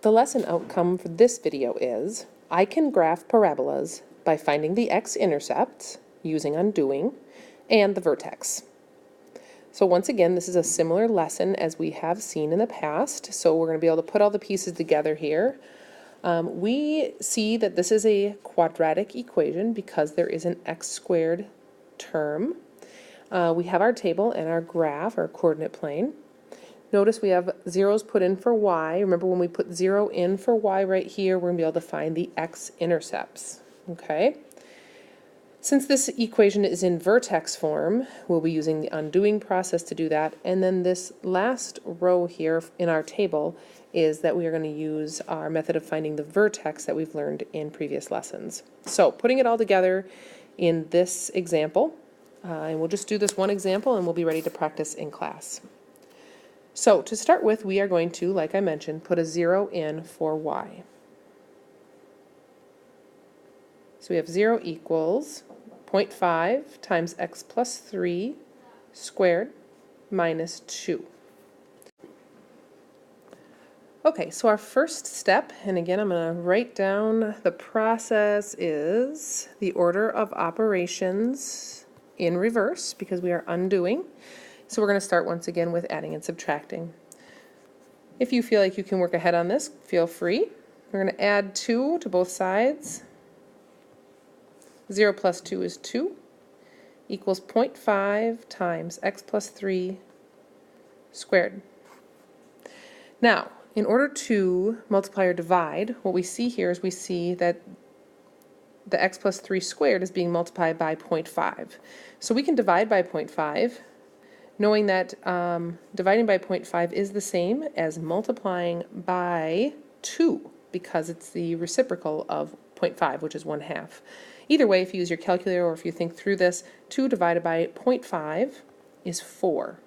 The lesson outcome for this video is, I can graph parabolas by finding the x-intercepts, using undoing, and the vertex. So once again, this is a similar lesson as we have seen in the past, so we're going to be able to put all the pieces together here. We see that this is a quadratic equation because there is an x squared term. We have our table and our graph, our coordinate plane. Notice we have zeros put in for y. Remember when we put 0 in for y right here, we're going to be able to find the x-intercepts. Okay? Since this equation is in vertex form, we'll be using the undoing process to do that. And then this last row here in our table is that we are going to use our method of finding the vertex that we've learned in previous lessons. So putting it all together in this example, and we'll just do this one example and we'll be ready to practice in class. So to start with, we are going to, like I mentioned, put a 0 in for y. So we have 0 equals 0.5 times x plus 3 squared minus 2. Okay, so our first step, and again I'm going to write down the process, is the order of operations in reverse because we are undoing. So we're going to start once again with adding and subtracting. If you feel like you can work ahead on this, feel free. We're going to add 2 to both sides. 0 plus 2 is 2, equals 0.5 times x plus 3 squared. Now, in order to multiply or divide, what we see here is we see that the x plus 3 squared is being multiplied by 0.5. So we can divide by 0.5, knowing that dividing by 0.5 is the same as multiplying by 2, because it's the reciprocal of 0.5, which is 1/2. Either way, if you use your calculator or if you think through this, 2 divided by 0.5 is 4.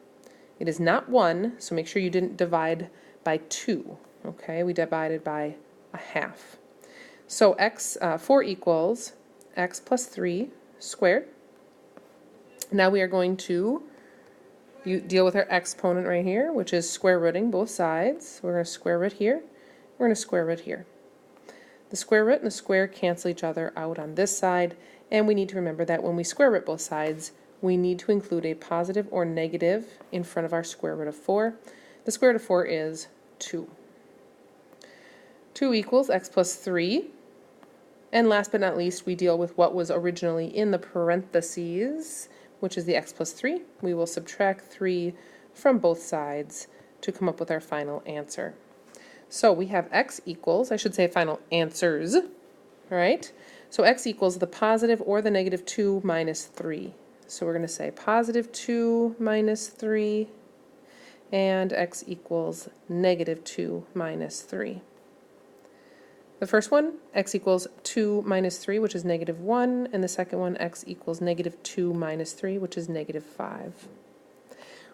It is not 1, so make sure you didn't divide by 2. Okay, we divided by 1/2. So 4 equals x plus 3 squared. Now we are going to deal with our exponent right here, which is square rooting both sides. We're going to square root here. We're going to square root here. The square root and the square cancel each other out on this side, and we need to remember that when we square root both sides, we need to include a positive or negative in front of our square root of 4. The square root of 4 is 2. 2 equals x plus 3. And last but not least, we deal with what was originally in the parentheses, which is the x plus 3. We will subtract 3 from both sides to come up with our final answer. So we have x equals, I should say final answers, right? So x equals the positive or the negative 2 minus 3. So we're going to say positive 2 minus 3, and x equals negative 2 minus 3. The first one, x equals 2 minus 3, which is negative 1, and the second one, x equals negative 2 minus 3, which is negative 5.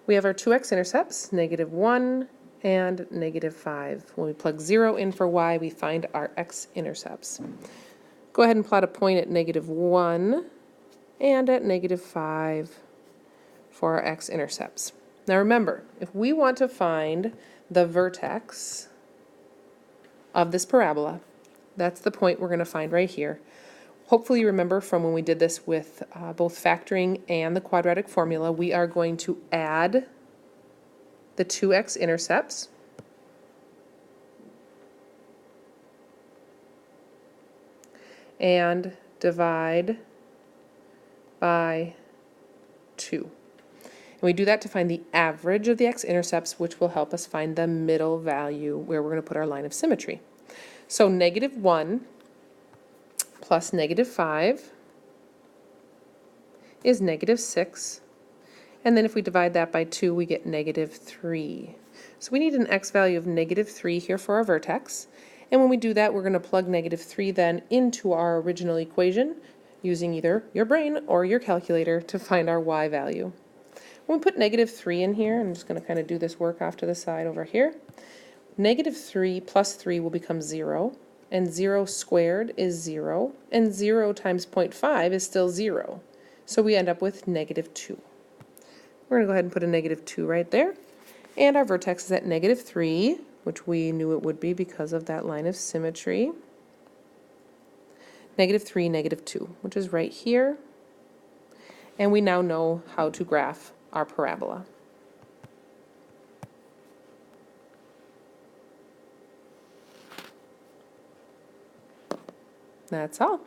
We have our two x-intercepts, negative 1 and negative 5. When we plug 0 in for y, we find our x-intercepts. Go ahead and plot a point at negative 1 and at negative 5 for our x-intercepts. Now remember, if we want to find the vertex of this parabola, that's the point we're going to find right here. Hopefully you remember from when we did this with both factoring and the quadratic formula, we are going to add the two x-intercepts. And divide by 2. And we do that to find the average of the x-intercepts, which will help us find the middle value where we're going to put our line of symmetry. So negative 1 plus negative 5 is negative 6. And then if we divide that by 2, we get negative 3. So we need an x value of negative 3 here for our vertex. And when we do that, we're going to plug negative 3 then into our original equation using either your brain or your calculator to find our y value. When we put negative 3 in here, I'm just going to kind of do this work off to the side over here. Negative 3 plus 3 will become 0, and 0 squared is 0, and 0 times 0.5 is still 0. So we end up with negative 2. We're going to go ahead and put a negative 2 right there. And our vertex is at negative 3 which we knew it would be because of that line of symmetry. -3, -2, which is right here. And we now know how to graph our parabola. That's all.